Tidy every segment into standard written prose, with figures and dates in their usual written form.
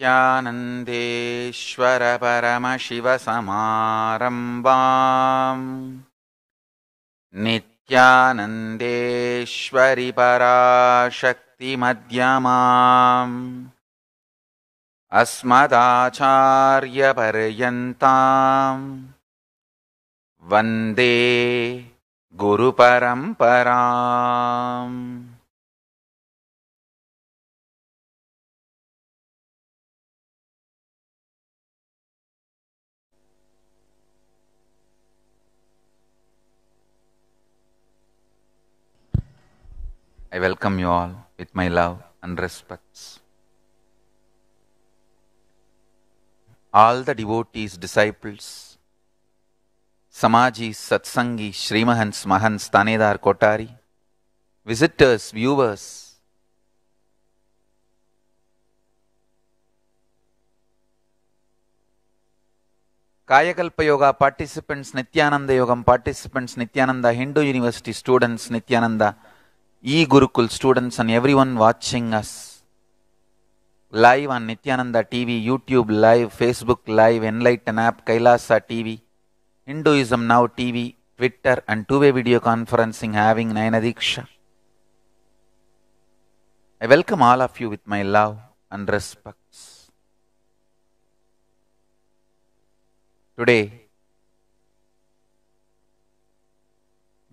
नित्यानन्देश्वर परमशिवसमारम्भाम् नित्यानन्देश्वरि पराशक्तिमध्यमाम् अस्मदाचार्यपर्यन्ताम् वन्दे गुरुपरम्पराम्। I welcome you all with my love and respects. All the devotees, disciples, Samajis, Satsangis, Srimahans, Mahants, Tanedar, Kotari, visitors, viewers, Kayakalpa Yoga participants, Nityananda Yogam participants, Nityananda Hindu University students, Nityananda E-Gurukul students and everyone watching us live on Nityananda TV, YouTube live, Facebook live, Enlighten app, Kailasa TV, Hinduism Now TV, Twitter and two-way video conferencing having Nayanadiksha. I welcome all of you with my love and respects. Today,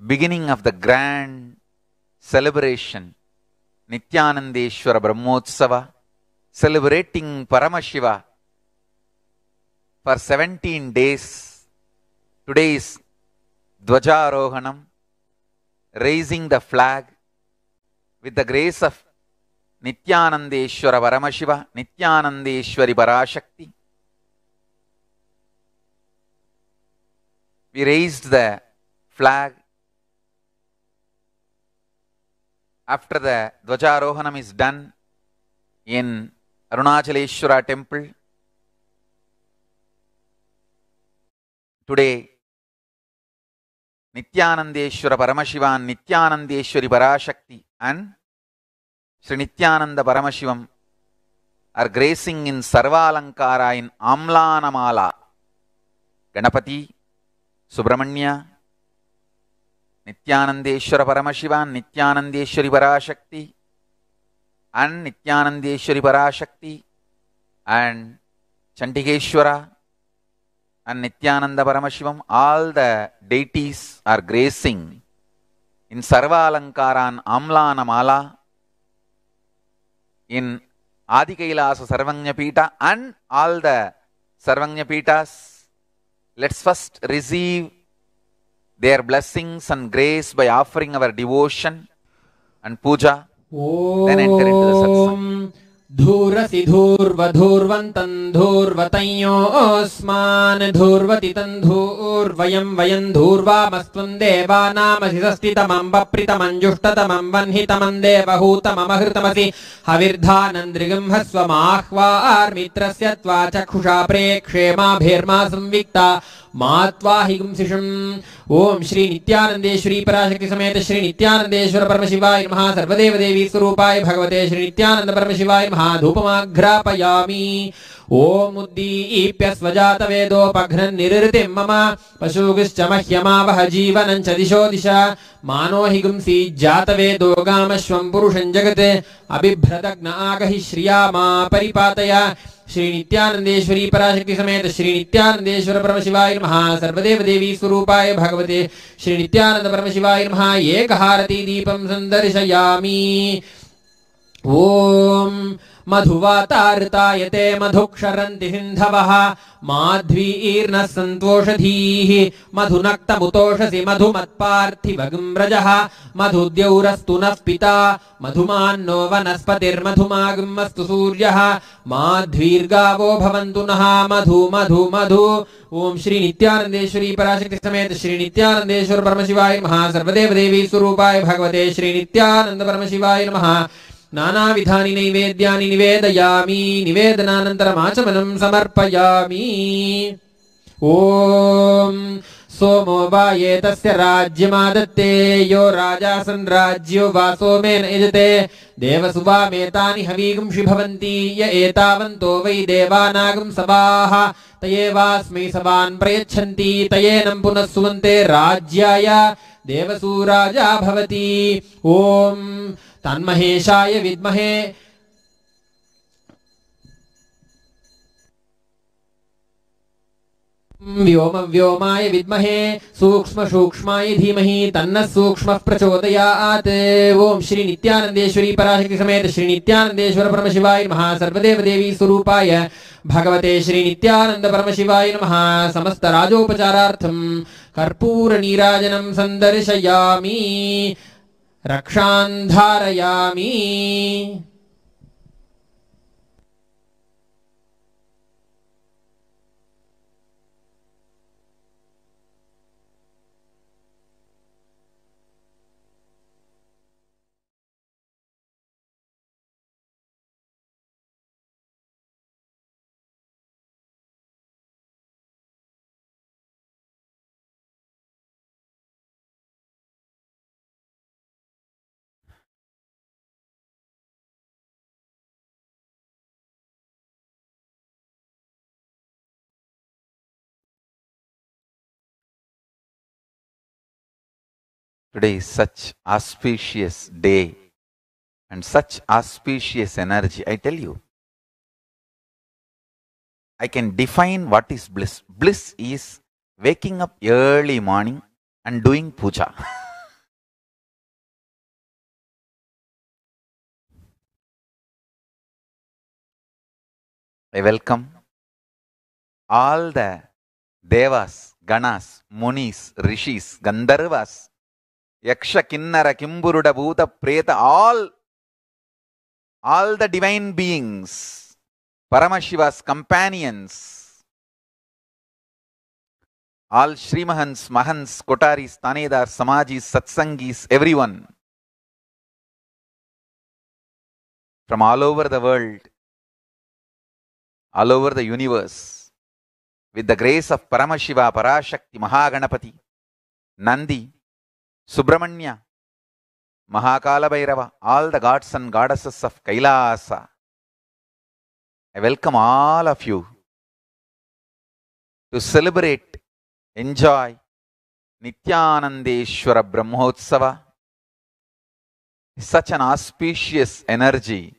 beginning of the grand celebration, Nityanandeshwara Brahmotsava, celebrating Paramashiva for 17 days. Today is Dvajarohanam, raising the flag with the grace of Nityanandeshwara Paramashiva, Nityanandeshwari Parashakti. We raised the flag. After the Dvajarohanam is done in Arunachaleshwara temple, today Nityanandeshwara Paramashiva and Nityanandeshwari Parashakti and Sri Nityananda Paramashivam are gracing in Sarvalankara in Amlanamala. Ganapati, Subramanya, Nityanandeshwara Paramashiva, Nityanandeshwari Parashakti and Nityanandeshwari Parashakti and Chandigeshwara and Nityananda Paramashivam, all the deities are gracing in Sarvalankara and Amlanamala in Adikailasa Sarvanyapita and all the Sarvanyapitas. Let's first receive their blessings and grace by offering our devotion and puja, then enter into the satsang. Dhurasi dhurva dhurvantan dhurvatayyo osman dhurvati tan dhurvayam vayan dhurva mastun deva namasisasthitamam vapritamam jushtatamam vanhitamam devahutamam ahritamasi havirdhanandrigam hasvamahvar mitrasya tva chakhusha prekshema bherma samvikta मात्वाहिगुं शिशुम् ओम श्री नित्यानंदेश्वरी पराशक्ति समेत श्री नित्यानंदेश्वर परमशिवाय नमः सर्वदेव देवी स्वरूपाय भगवते श्री नित्यानंद परमशिवाय नमः धूपमाघ्रापयामि ओम उद्दीप्य स्वजात वेदोपघ्नन् निरृतिं मम पशुगश्च मह्यमावह जीवनं च दिशो दिशा मानो हिगुंसि जात वेदो गामश्वं पुरुषं जगत् अबिभ्रदग्न आगहि श्रियामा परिपातय श्री नित्यानंदेश्वरी पराशक्ति समेत श्री नित्यानंदेश्वर परमशिवाय नमः सर्वदेव देवी स्वरूपाय भगवते श्री नित्यानंद परमशिवाय नमः एकहारती दीपं संदर्शयामि ओम मधुवातार्तायते मधुक्षरन्ति सिन्धवः माध्वीर्नः सन्तोषधीः मधुनक्तमुतोषसि मधुमत्पार्थिवगं व्रजः मधुद्यौरस्तु नः पिता मधुमान्नो वनस्पतिर्मधुमागमस्तु सूर्यः माध्वीर्गावो भवन्तु नः मधु मधु मधु ओम श्री नित्यानंदेश्वरी पराशक्ति समेत श्री नित्यानंदेश्वर परमशिवाय नमः सर्वदेव देवी स्वरूपाय भगवते श्री नित्यानंद परमशिवाय नमः नानाविधानि नैवेद्यानि निवेदयामि निवेदनानन्तरम् आचमनं समर्पयामि ओम सोमो वा ये तस्य राज्यमादत्ते यो राजासन् राज्यो वा सोमेन यजते देवसुवामेतानि हवीगुंषि भवन्ति य एतावन्तो वै देवानागं सभाः तयेवास्मै सभान् प्रयच्छन्ति तयेनं पुनः सुवन्ते राज्याय देवसूराजा भवति ओम तन्महेशाय विद्महे व्योम व्योमाय विद्महे सूक्ष्म सूक्ष्माय धीमहि तन्नः सूक्ष्मः प्रचोदयात्। ओम श्री नित्यानंदेश्वरी पराशक्ति समेत श्री नित्यानंदेश्वर परमशिवाय नमः। सर्वदेव देवी स्वरूपाय भगवते श्री नित्यानंद परमशिवाय नमः। समस्त राजोपचारार्थं कर्पूर नीराजनं संदर्शयामि रक्षान् धारयामि। Today is such auspicious day and such auspicious energy. I tell you, I can define what is bliss. Bliss is waking up early morning and doing puja. I welcome all the devas, ganas, munis, rishis, gandharvas, yaksha, kinnara, kimburuda, bhuta, preta, all the divine beings, Paramashiva's companions, all Srimahans, Mahans, Kotaris, Tanedars, Samajis, Satsangis, everyone from all over the world, all over the universe, with the grace of Paramashiva, Parashakti, Mahaganapati, Nandi, Subramanya, Mahakala Bhairava, all the gods and goddesses of Kailasa, I welcome all of you to celebrate, enjoy Nityanandeshwara Brahmotsava. Such an auspicious energy,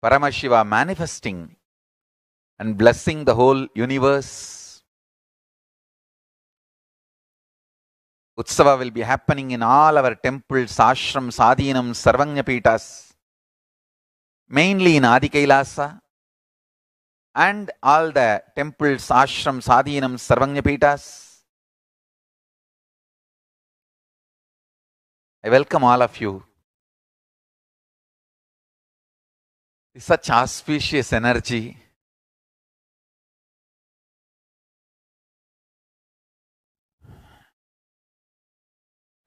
Paramashiva manifesting and blessing the whole universe. Utsava will be happening in all our temples, ashrams, adhinams, sarvagnapitas, mainly in Adi Kailasa, and all the temples, ashrams, adhinams, sarvagnapitas. I welcome all of you. Such auspicious energy.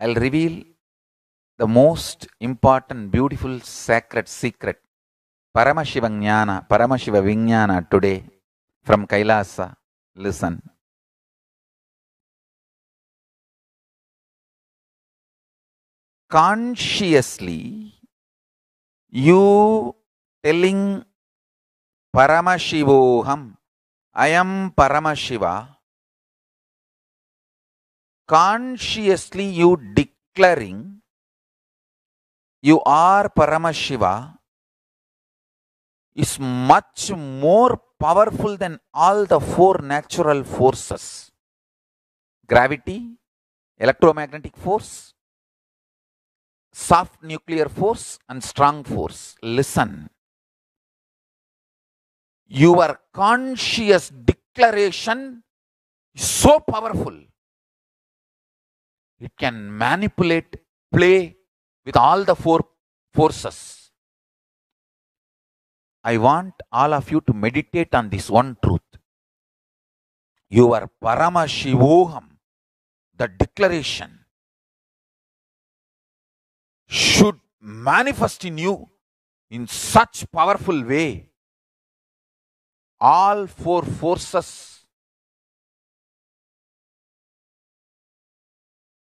I'll reveal the most important, beautiful, sacred secret, Paramashiva Jnana, Paramashiva Vijnana today from Kailasa. Listen. Consciously, you telling Paramashivoham, I am Paramashiva, consciously you declaring you are Paramashiva is much more powerful than all the four natural forces: gravity, electromagnetic force, soft nuclear force, and strong force. Listen. Your conscious declaration is so powerful. It can manipulate, play with all the four forces. I want all of you to meditate on this one truth. Your Paramashivoham, the declaration, should manifest in you in such powerful way. All four forces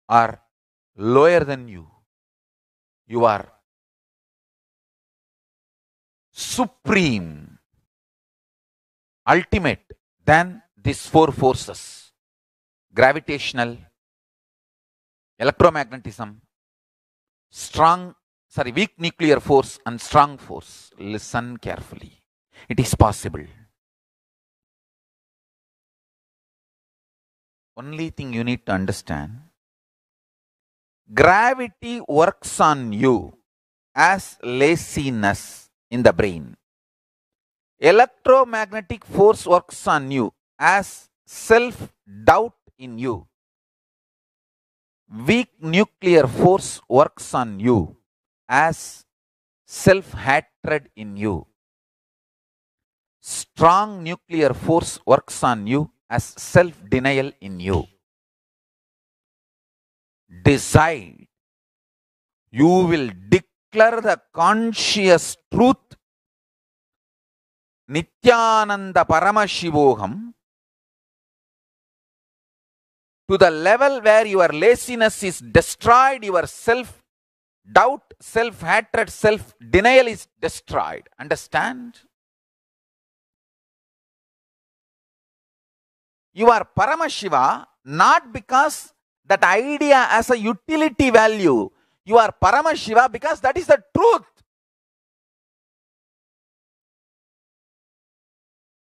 are lower than you. You are supreme, ultimate than these four forces: gravitational, electromagnetism, weak nuclear force and strong force. Listen carefully. It is possible. Only thing you need to understand, gravity works on you as laziness in the brain. Electromagnetic force works on you as self-doubt in you. Weak nuclear force works on you as self-hatred in you. Strong nuclear force works on you as self-denial in you. Decide. You will declare the conscious truth, Nityananda Paramashivoham, to the level where your laziness is destroyed, your self-doubt, self-hatred, self-denial is destroyed. Understand? You are Paramashiva not because that idea has a utility value. You are Paramashiva because that is the truth.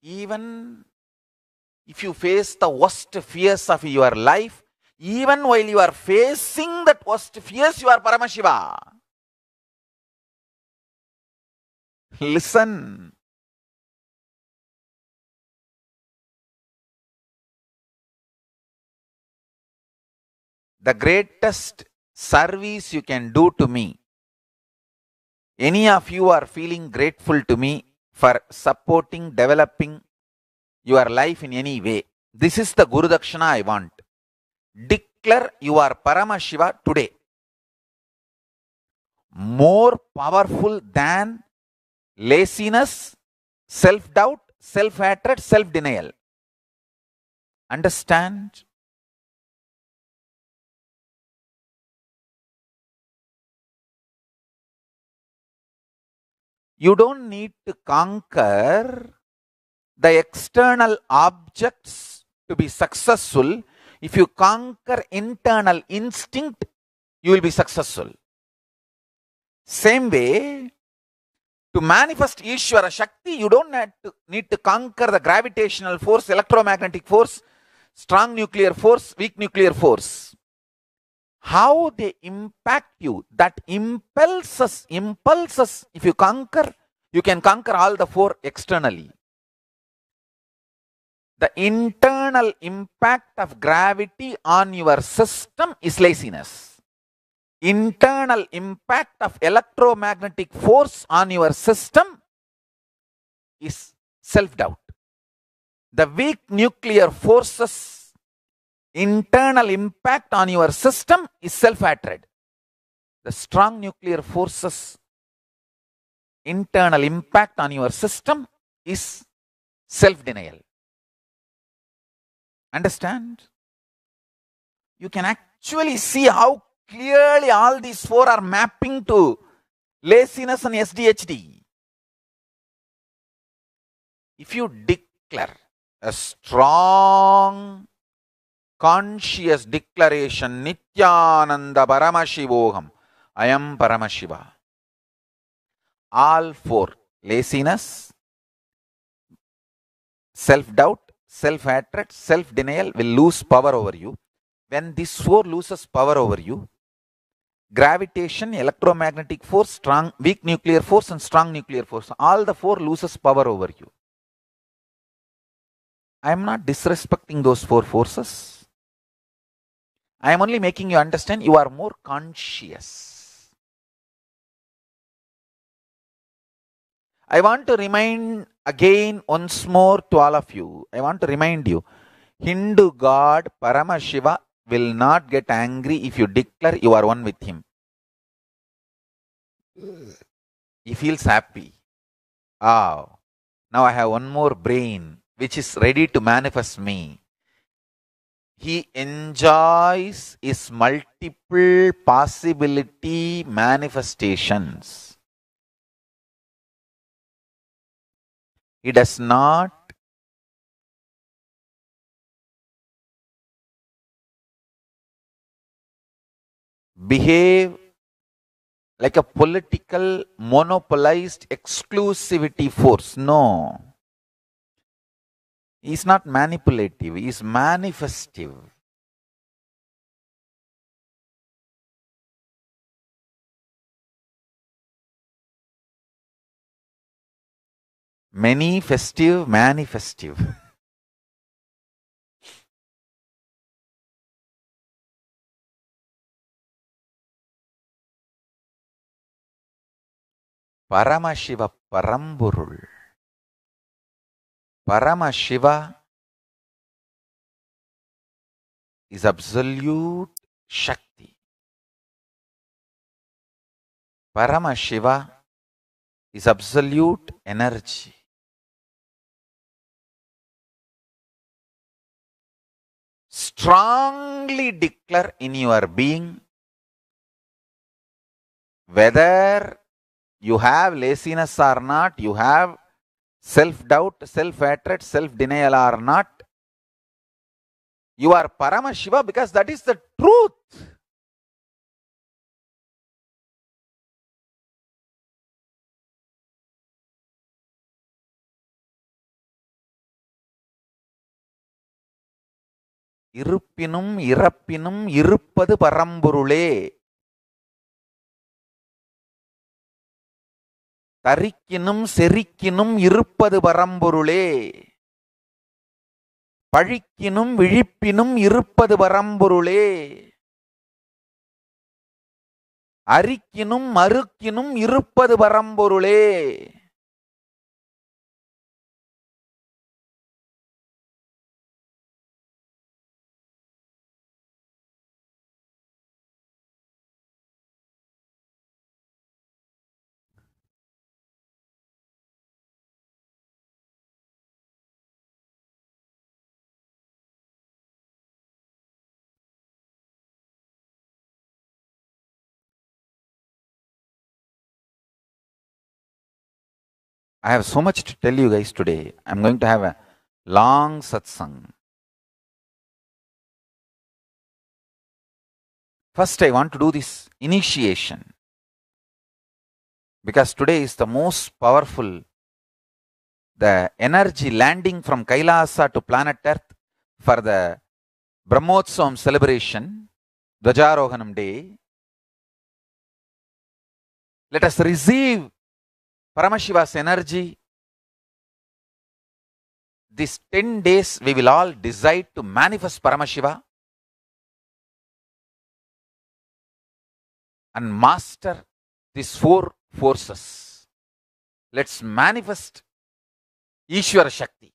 Even if you face the worst fears of your life, even while you are facing that worst fears, you are Paramashiva. Listen. The greatest service you can do to me, any of you are feeling grateful to me for supporting, developing your life in any way. This is the Guru Dakshana I want. Declare you are Paramashiva today. More powerful than laziness, self-doubt, self-hatred, self-denial. Understand? You don't need to conquer the external objects to be successful. If you conquer internal instinct, you will be successful. Same way, to manifest Ishvara Shakti, you don't need to conquer the gravitational force, electromagnetic force, strong nuclear force, weak nuclear force. How they impact you, that impulses. If you conquer, you can conquer all the four externally. The internal impact of gravity on your system is laziness. Internal impact of electromagnetic force on your system is self-doubt. The weak nuclear forces internal impact on your system is self-hatred. The strong nuclear forces internal impact on your system is self-denial. Understand? You can actually see how clearly all these four are mapping to laziness and SDHD. If you declare a strong conscious declaration, Nityananda Paramashivoham, I am Paramashiva. All four, laziness, self-doubt, self-hatred, self-denial will lose power over you. When this four loses power over you, gravitation, electromagnetic force, weak nuclear force and strong nuclear force, all the four loses power over you. I am not disrespecting those four forces. I am only making you understand you are more conscious. I want to remind again once more to all of you. I want to remind you, Hindu God Paramashiva will not get angry if you declare you are one with him. He feels happy. Oh, now I have one more brain which is ready to manifest me. He enjoys his multiple possibility manifestations. He does not behave like a political monopolized exclusivity force. No. He is not manipulative, he is manifestive. Many festive, manifestive. Paramashiva Paramburul. Paramashiva is absolute Shakti. Paramashiva is absolute energy. Strongly declare in your being whether you have laziness or not, you have self-doubt, self-hatred, self-denial or not. You are Paramashiva because that is the truth. இருப்பினும் இறப்பினும் இருப்பது பரம்பொருளே. தரிக்கினும் செரிக்கினும் இருப்பது பரம்பொருளே. பழிக்கினும் விழிப்பினும் இருப்பது பரம்பொருளே. அரிக்கினும் மறுக்கினும் இருப்பது பரம்பொருளே. I have so much to tell you guys today. I'm going to have a long satsang. First, I want to do this initiation because today is the most powerful, the energy landing from Kailasa to planet Earth for the Brahmotsavam celebration, Dwajarohanam day. Let us receive Paramashiva's energy. These 10 days we will all decide to manifest Paramashiva and master these 4 forces. Let's manifest Ishwara Shakti.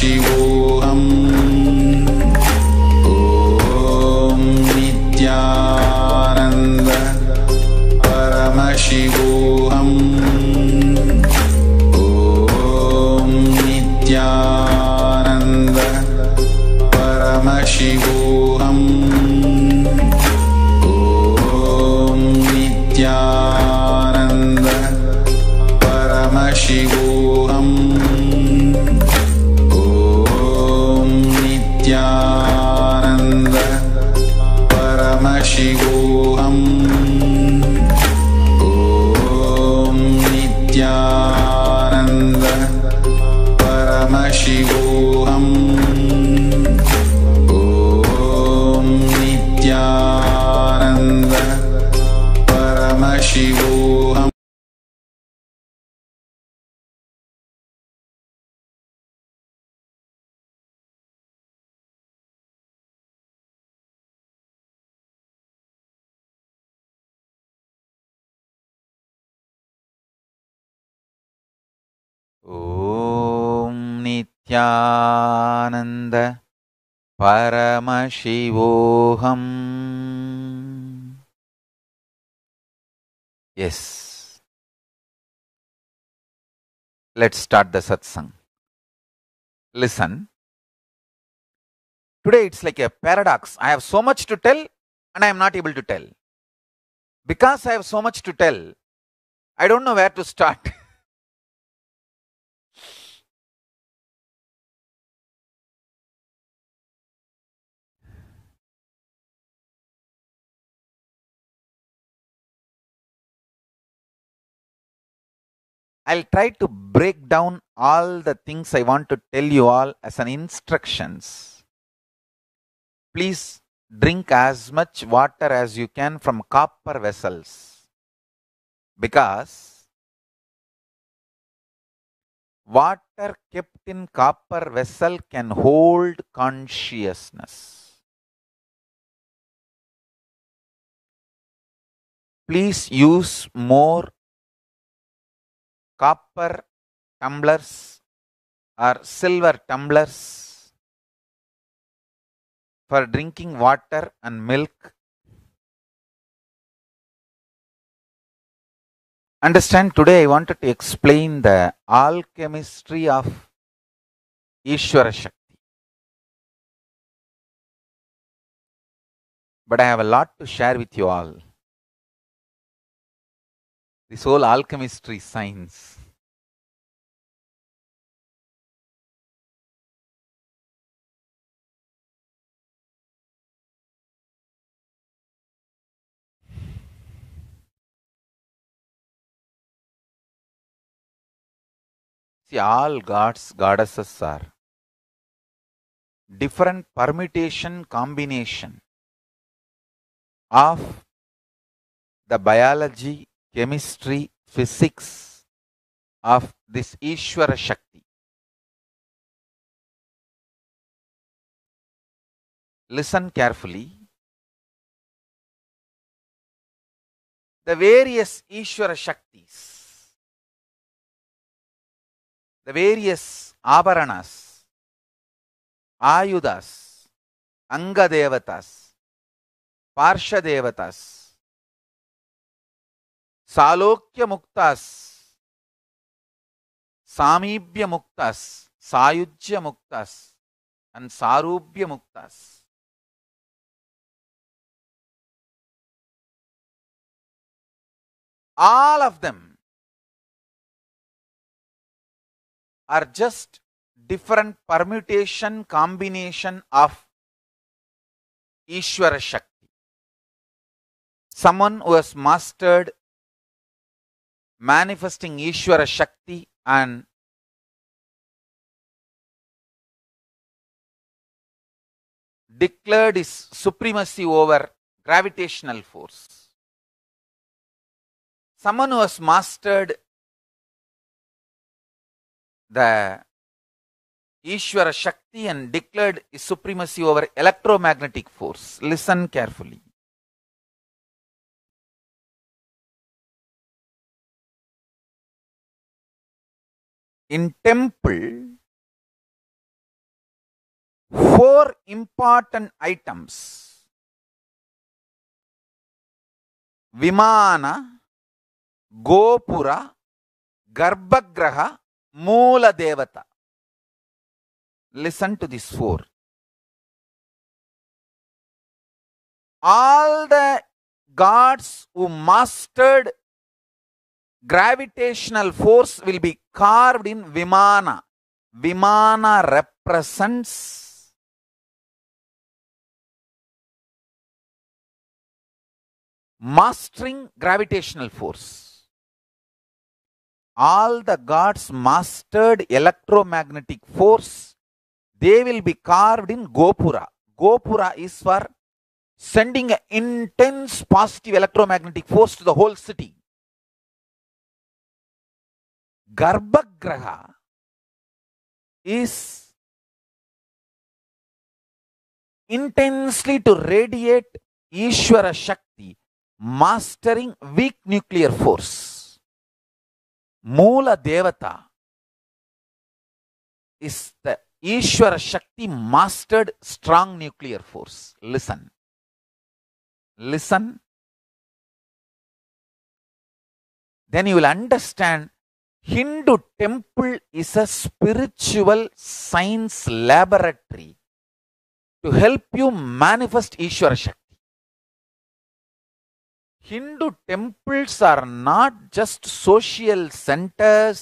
परमशिवोऽहम् ॐ नित्यानन्द परमशिवोऽहम् ॐ नित्यानन्द परमशिवोऽहम् ॐ नित्यानन्द परमशिवोऽहम् ॐ नित्यानन्द परमशिवोऽहम् ॐ नित्यानन्द परमशिवोऽहम् ॐ नित्यानन्द परमशिवोऽहम् ॐ नित्यानन्द परमशिवोऽहम्. Yes. Let's start the satsang. Listen. Today it's like a paradox. I have so much to tell and I am not able to tell. Because I have so much to tell, I don't know where to start. I'll try to break down all the things I want to tell you all as an instructions. Please drink as much water as you can from copper vessels, because water kept in copper vessel can hold consciousness. Please use more copper tumblers or silver tumblers for drinking water and milk. Understand, today I wanted to explain the alchemistry of Ishvara Shakti. But I have a lot to share with you all. This whole alchemistry science. See, all gods, goddesses are different permutation, combination of the biology, chemistry, physics of this Ishvara Shakti. Listen carefully. The various Ishvara Shaktis, the various Abharanas, Ayudas, Anga Devatas, Parsha Devatas, Salokya Muktas, Samibhya Muktas, Sayujya Muktas, and Sarubhya Muktas. All of them are just different permutation, combination of Ishvara Shakti. Someone who has mastered manifesting Ishvara Shakti and declared his supremacy over gravitational force. Someone who has mastered the Ishvara Shakti and declared his supremacy over electromagnetic force. Listen carefully. In temple, four important items: Vimana, Gopura, Garbhagraha, Moola Devata. Listen to these four. All the gods who mastered gravitational force will be carved in Vimana. Vimana represents mastering gravitational force. All the gods mastered electromagnetic force. They will be carved in Gopura. Gopura is for sending an intense positive electromagnetic force to the whole city. Garbhagraha is intensely to radiate Ishvara Shakti, mastering weak nuclear force. Moola Devata is the Ishvara Shakti mastered strong nuclear force. Listen. Listen. Then you will understand Hindu temple is a spiritual science laboratory to help you manifest Ishvara Shakti. Hindu temples are not just social centers.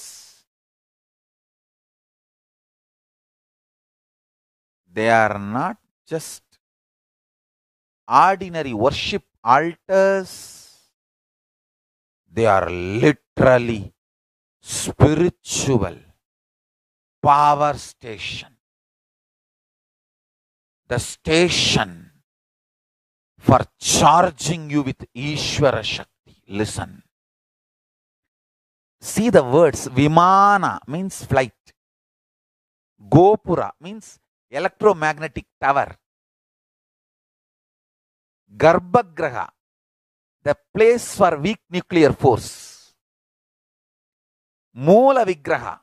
They are not just ordinary worship altars. They are literally spiritual power station. The station for charging you with Ishvara Shakti. Listen. See the words. Vimana means flight. Gopura means electromagnetic tower. Garbhagraha, the place for weak nuclear force. Moola Vigraha,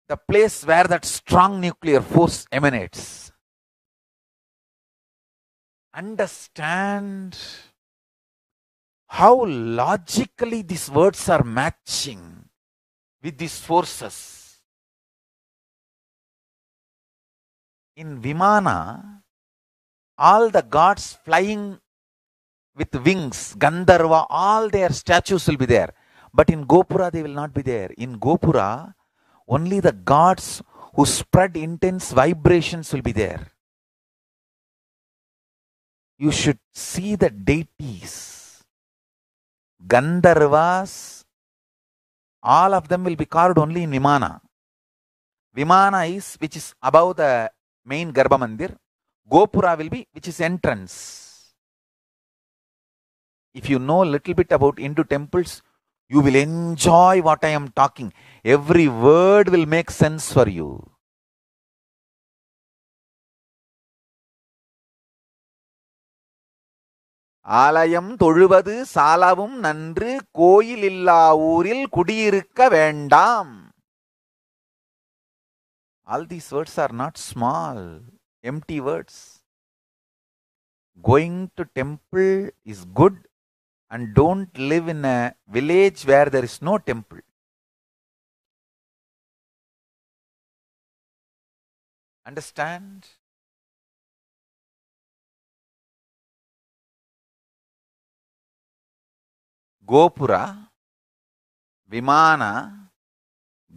the place where that strong nuclear force emanates. Understand how logically these words are matching with these forces. In Vimana, all the gods flying with wings, Gandharva, all their statues will be there. But in Gopura, they will not be there. In Gopura, only the gods who spread intense vibrations will be there. You should see the deities. Gandharvas, all of them will be carved only in Vimana. Vimana is, which is above the main Garbha Mandir. Gopura will be, which is entrance. If you know a little bit about Hindu temples, you will enjoy what I am talking. Every word will make sense for you. ஆலயம் தொழுவது சாலவும் நன்று கோயில் இல்லா ஊரில் குடியிருக்க வேண்டாம். All these words are not small, empty words. Going to temple is good, and don't live in a village where there is no temple. Understand? Gopura, Vimana,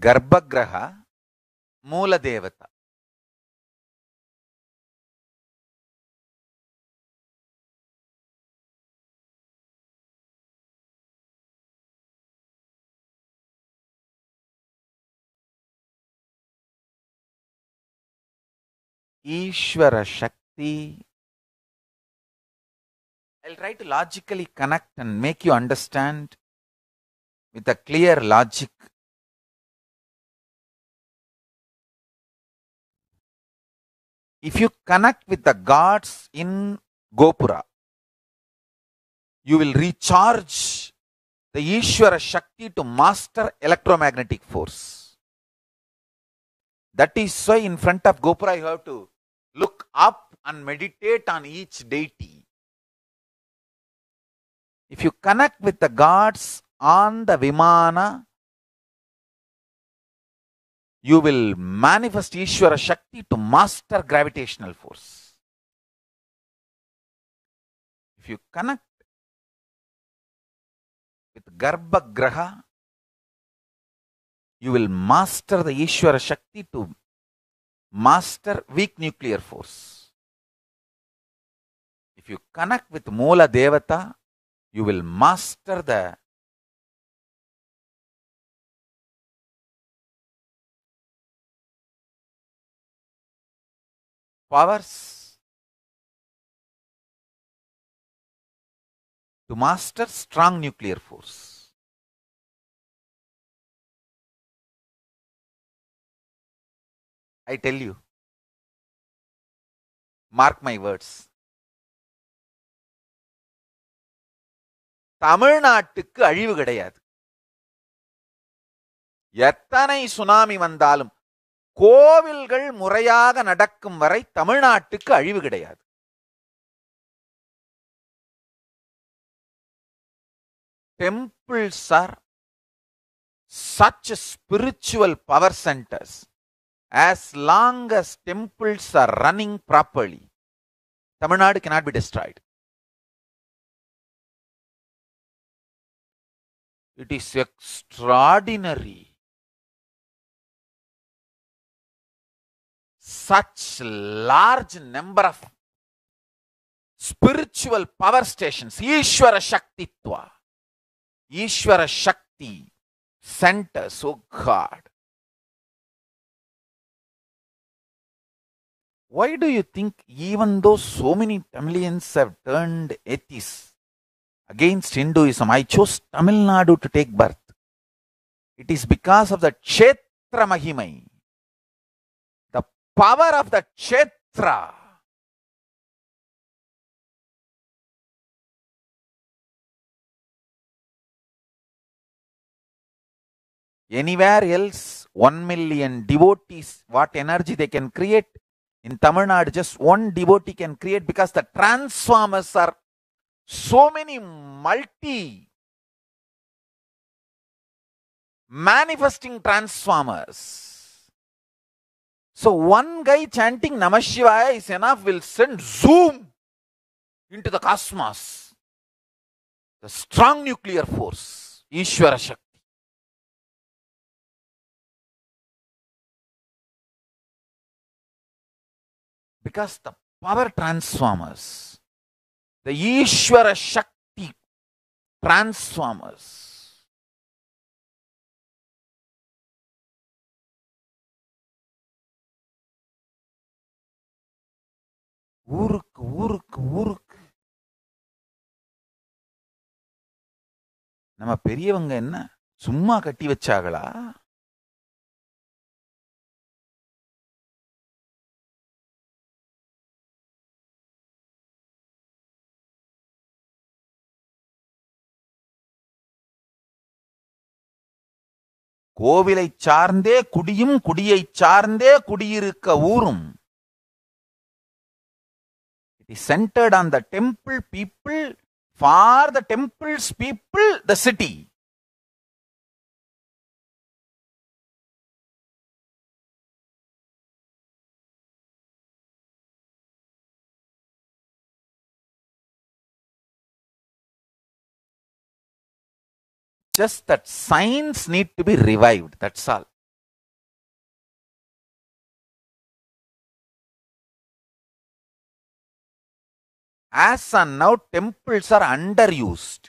Garbhagraha, Moola Devata. Ishvara Shakti. I'll try to logically connect and make you understand with a clear logic. If you connect with the gods in Gopura, you will recharge the Ishvara Shakti to master electromagnetic force. That is why in front of Gopura you have to look up and meditate on each deity. If you connect with the gods on the Vimana, you will manifest Ishvara Shakti to master gravitational force. If you connect with Garbhagraha, you will master the Ishvara Shakti to master weak nuclear force. If you connect with Moola Devata, you will master the powers to master strong nuclear force. I tell you, mark my words. தமிழ்நாட்டுக்கு அழிவு கிடையாது. எத்தனை tsunami வந்தாலும் கோவில்கள் முறையாக நடக்கும் வரை தமிழ்நாட்டுக்கு அழிவு கிடையாது. Temples are such spiritual power centers. As long as temples are running properly, Tamil Nadu cannot be destroyed. It is extraordinary. Such large number of spiritual power stations, Ishvara Shaktitva, Ishvara Shakti centers, oh God. Why do you think even though so many Tamilians have turned atheists against Hinduism, I chose Tamil Nadu to take birth? It is because of the Kshetra Mahimai, the power of the Kshetra. Anywhere else, 1 million devotees, what energy they can create. In Tamil Nadu, just one devotee can create, because the transformers are so many manifesting transformers. So one guy chanting Namah Shivaya is enough, will send zoom into the cosmos. The strong nuclear force, Ishvara Shakti. Because the power transformers, the Ishvara Shakti transformers, ஊருக்கு நம்ம பெரியவங்க என்ன சும்மா கட்டி வச்சாங்களா? கோவிலை சார்ந்தே குடியும், குடியை சார்ந்தே குடியிருக்க ஊரும். It is centered on the temple people, for the temple's people, the city. Just that signs need to be revived, that's all. As on now, temples are underused.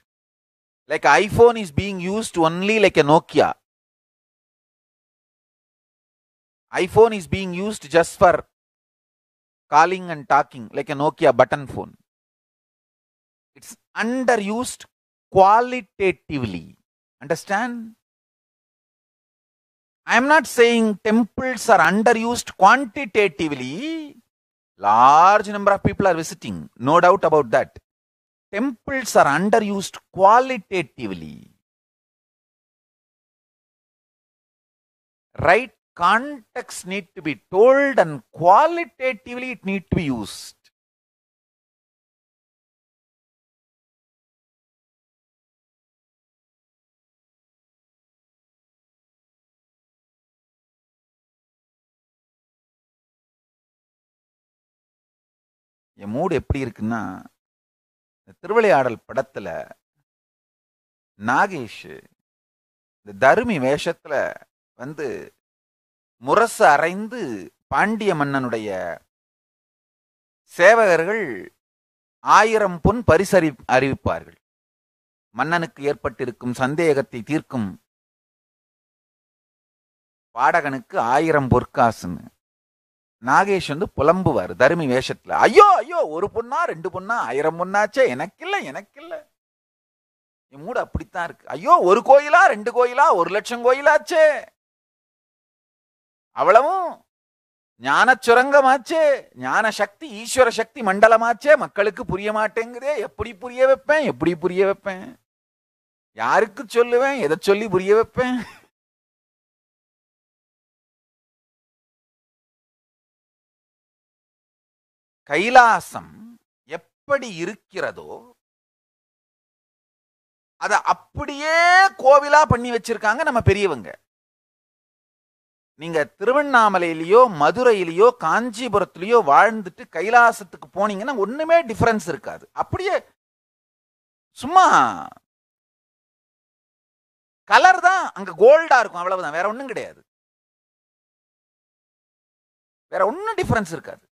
Like iPhone is being used only like a Nokia. iPhone is being used just for calling and talking, like a Nokia button phone. It's underused qualitatively. Understand? I am not saying temples are underused quantitatively. Large number of people are visiting, no doubt about that. Temples are underused qualitatively. Right context need to be told and qualitatively it need to be used. என் மூடு எப்படி இருக்குன்னா, திருவிளையாடல் படத்துல நாகேஷ் இந்த தருமி வேஷத்துல வந்து முரசு அறைந்து பாண்டிய மன்னனுடைய சேவகர்கள் 1000 பொன் பரிசு அறிவிப்பார்கள். மன்னனுக்கு ஏற்பட்டிருக்கும் சந்தேகத்தை தீர்க்கும் பாடகனுக்கு 1000 பொற்காசுன்னு நாகேஷ் வந்து புலம்புவார் தருமி வேஷத்துல. ஐயோ ஐயோ, 1 பொண்ணா 2 பொண்ணா 1000 பொண்ணாச்சே, எனக்கில்ல எனக்கில்ல. என் மூடு அப்படித்தான் இருக்கு. ஐயோ, 1 கோயிலா 2 கோயிலா 1,00,000 கோயிலாச்சே, அவ்வளவும் ஞான சுரங்கமாச்சே, ஞான சக்தி ஈஸ்வர சக்தி மண்டலமாச்சே, மக்களுக்கு புரிய மாட்டேங்குதே, எப்படி புரிய வைப்பேன், எப்படி புரிய வைப்பேன், யாருக்கு சொல்லுவேன், எதை சொல்லி புரிய வைப்பேன். கைலாசம் எப்படி இருக்கிறதோ அத அப்படியே கோவிலா பண்ணி வச்சிருக்காங்க நம்ம பெரியவங்க. நீங்க திருவண்ணாமலையிலயோ மதுரையிலயோ காஞ்சிபுரத்திலயோ வாழ்ந்துட்டு கைலாசத்துக்கு போனீங்கன்னா ஒண்ணுமே டிஃபரன்ஸ் இருக்காது. அப்படியே சும்மா கலர் தான் அங்க கோல்டா இருக்கும், அவ்வளவுதான், வேற ஒண்ணும் கிடையாது, வேற ஒன்னும் டிஃபரன்ஸ் இருக்காது.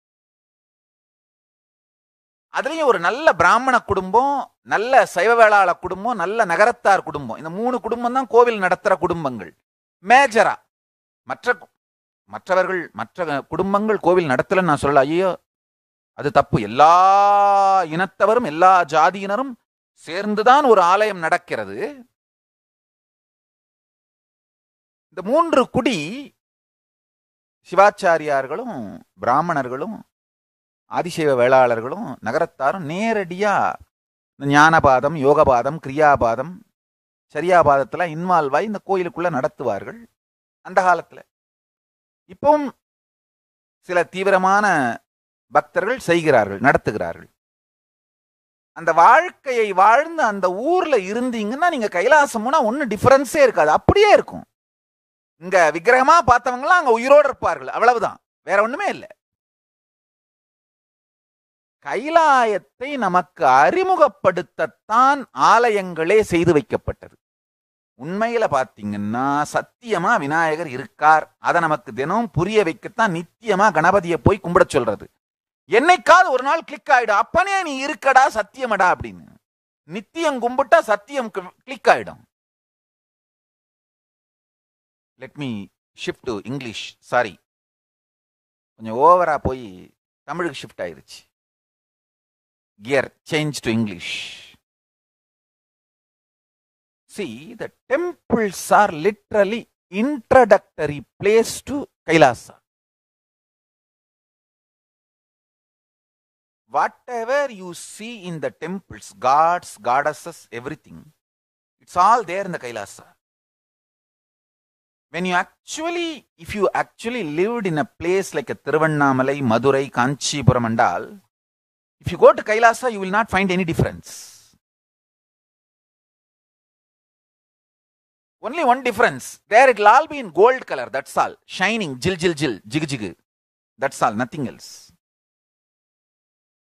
அதுலயும் ஒரு நல்ல பிராமண குடும்பம், நல்ல சைவ வேளாள குடும்பம், நல்ல நகரத்தார் குடும்பம், இந்த 3 குடும்பம் தான் கோவில் நடத்துற குடும்பங்கள் மேஜரா. மற்ற குடும்பங்கள் கோவில் நடத்தலன்னு நான் சொல்லல, ஐயோ அது தப்பு. எல்லா இனத்தவரும் எல்லா ஜாதியினரும் சேர்ந்துதான் ஒரு ஆலயம் நடக்கிறது. இந்த 3 குடி சிவாச்சாரியார்களும் பிராமணர்களும் ஆதிசைவ வேளாளர்களும் நகரத்தாரும் நேரடியா ஞானபாதம், யோகபாதம், கிரியாபாதம், சரியாபாதத்துல இன்வால்வ் ஆகி இந்த கோயிலுக்குள்ள நடத்துவார்கள் அந்த காலத்துல. இப்பவும் சில தீவிரமான பக்தர்கள் செய்கிறார்கள், நடத்துகிறார்கள். அந்த வாழ்க்கையை வாழ்ந்து அந்த ஊர்ல இருந்தீங்கன்னா நீங்க கைலாசம் போனா ஒன்னும் டிஃபரன்ஸே இருக்காது, அப்படியே இருக்கும். இங்க விக்கிரகமா பார்த்தவங்களாம் அங்க உயிரோடு இருப்பார்கள், அவ்வளவுதான், வேற ஒண்ணுமே இல்லை. கைலாயத்தை நமக்கு அறிமுகப்படுத்தத்தான் ஆலயங்களே செய்து வைக்கப்பட்டது. உண்மையில பாத்தீங்கன்னா சத்தியமா விநாயகர் இருக்கார், அதை நமக்கு தினம் புரிய வைக்கத்தான் நித்தியமா கணபதியை போய் கும்பிட சொல்றது. என்னைக்காவது ஒரு நாள் கிளிக் ஆயிடும், அப்பனே நீ இருக்கடா சத்தியமடா அப்படின்னு. நித்தியம் கும்பிட்டா சத்தியம் கிளிக் ஆயிடும். Let me shift to English. Sorry, கொஞ்சம் ஓவரா போய் தமிழுக்கு ஷிஃப்ட் ஆயிருச்சு. Gear change to English. See, the temples are literally introductory place to Kailasa. Whatever you see in the temples, gods, goddesses, everything, it's all there in the Kailasa. When you if you actually lived in a place like a Tiruvannamalai, Madurai, Kanchipuram and all, if you go to Kailasa, you will not find any difference. Only one difference. There it will all be in gold color, that's all. Shining, jil, jil, jil, jig, jig. That's all, nothing else.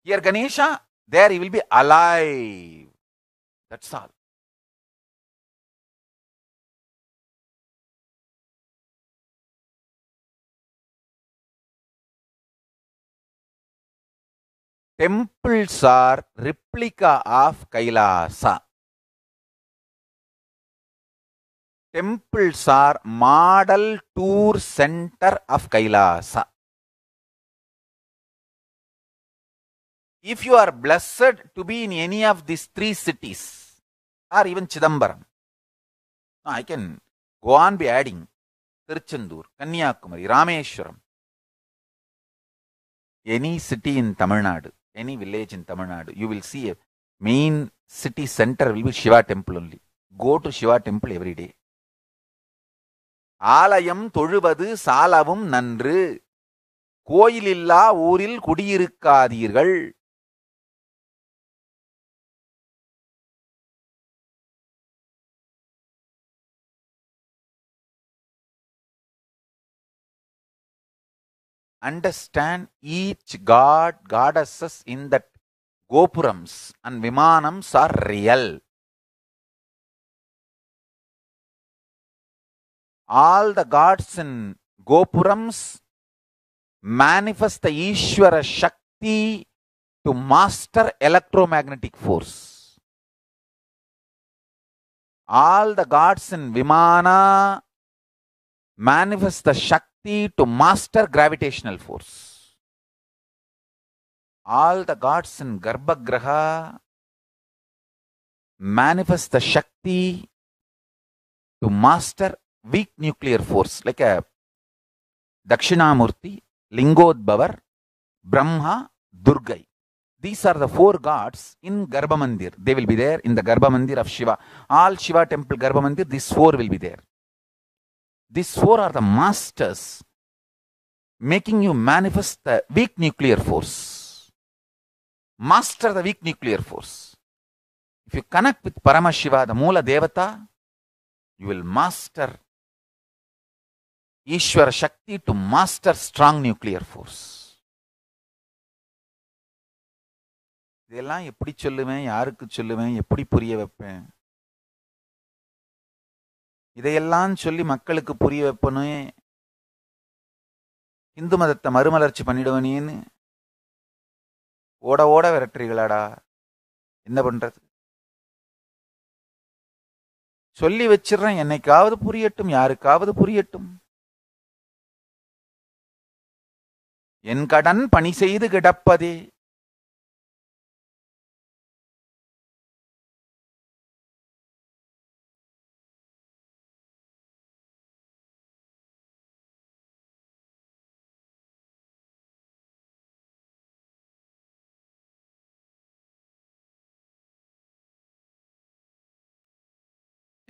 Here Ganesha, there he will be alive. That's all. Temples are replica of Kailasa. Temples are model tour center of Kailasa. If you are blessed to be in any of these 3 cities, or even Chidambaram, I can go on be adding Tiruchendur, Kanyakumari, Rameshwaram, any city in Tamil Nadu, any village in Tamil Nadu, you will see a main city center will be Shiva temple only. Go to Shiva temple every day. ஆலயம் தொழுவது சாலவும் நன்று, கோயிலில்லா ஊரில் குடியிருக்காதீர்கள். Understand each god, goddesses in that gopurams and vimanams are real. All the gods in gopurams manifest the Ishvara Shakti to master electromagnetic force. All the gods in Vimana manifest the Shakti to master gravitational force. All the gods in Garbhagraha manifest the Shakti to master weak nuclear force, like a Dakshinamurti, Lingodbhavar, Brahma, Durgai. These are the four gods in Garbhamandir. They will be there in the Garbhamandir of Shiva. All Shiva temple Garbhamandir, these four will be there. These four are the masters, making you manifest the weak nuclear force. Master the weak nuclear force. If you connect with Paramashiva, the Moola Devata, you will master Ishvara Shakti to master strong nuclear force. இதெல்லாம் எப்படி சொல்லுவேன், யாருக்கு சொல்லுவேன், எப்படி புரிய வைப்பேன்? இதையெல்லாம் சொல்லி மக்களுக்கு புரிய வைப்பனே, இந்து மதத்தை மறுமலர்ச்சி பண்ணிடுவனேன்னு ஓட ஓட விரட்டுறீங்களாடா, என்ன பண்றது? சொல்லி வச்சிடறேன், என்னைக்காவது புரியட்டும், யாருக்காவது புரியட்டும். என் கடன் பணி செய்து கிடப்பதே.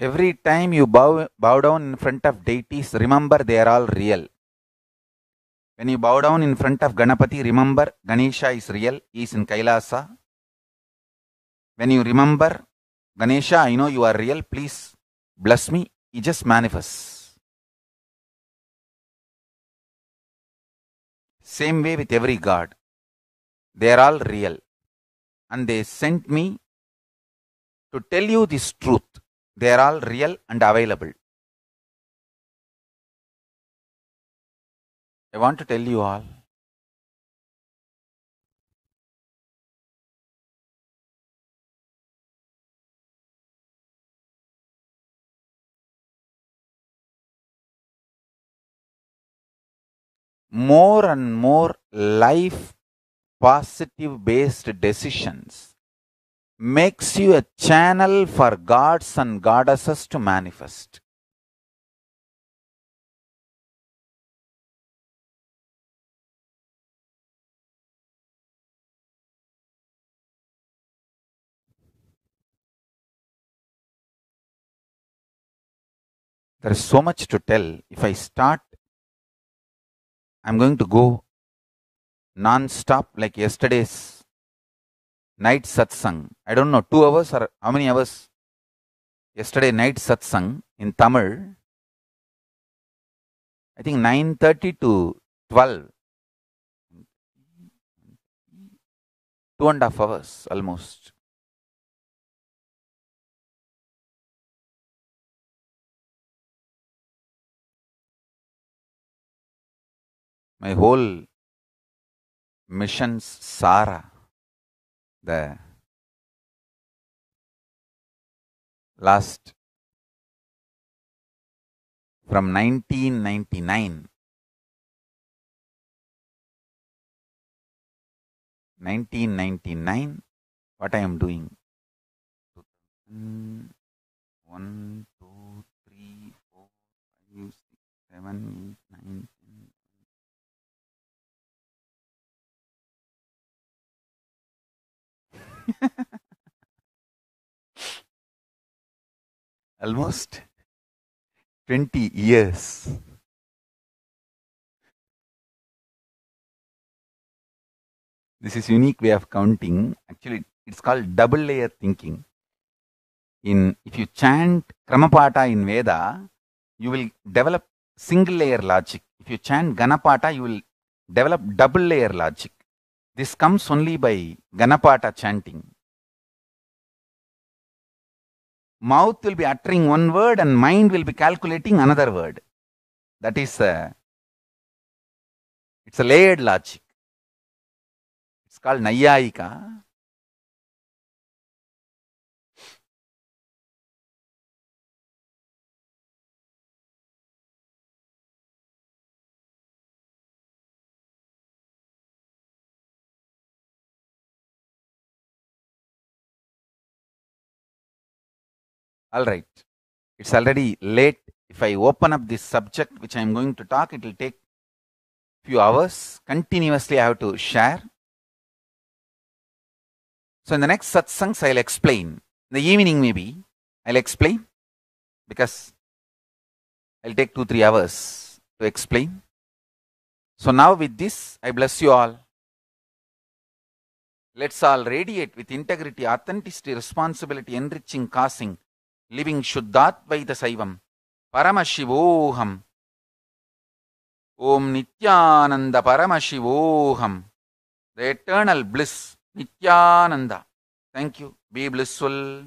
Every time you bow down in front of deities, remember they are all real. When you bow down in front of Ganapati, remember Ganesha is real, he is in Kailasa. When you remember Ganesha, I know you are real, please bless me, he just manifests. Same way with every god. They are all real. And they sent me to tell you this truth. They are all real and available. I want to tell you all. More and more life positive based decisions makes you a channel for gods and goddesses to manifest. There is so much to tell. If I start, I'm going to go non-stop like yesterday's night satsang. I don't know, 2 hours or how many hours? Yesterday night satsang in Tamil, I think 9:30 to 12. 2.5 hours almost. My whole mission's Sara, the last from 1999, 1999, what I am doing. 1, 2, 3, 4, 5, 6, 7, 8, 9, 10. Almost 20 years. This is unique way of counting. Actually, it's called double layer thinking. If you chant Kramapata in Veda, you will develop single layer logic. If you chant Ganapata, you will develop double layer logic. This comes only by Ganapata chanting. Mouth will be uttering one word and mind will be calculating another word. That is it's a layered logic. It's called Nayayika. All right. It's already late. If I open up this subject which I am going to talk, it will take few hours. Continuously I have to share. So in the next satsangs I'll explain. In the evening maybe I'll explain, because I'll take 2-3 hours to explain. So now with this I bless you all. Let's all radiate with integrity, authenticity, responsibility, enriching, causing, living Shuddhatvaita Saivam, Paramashivoham, Om Nityananda Paramashivoham, the eternal bliss, Nityananda. Thank you. Be blissful.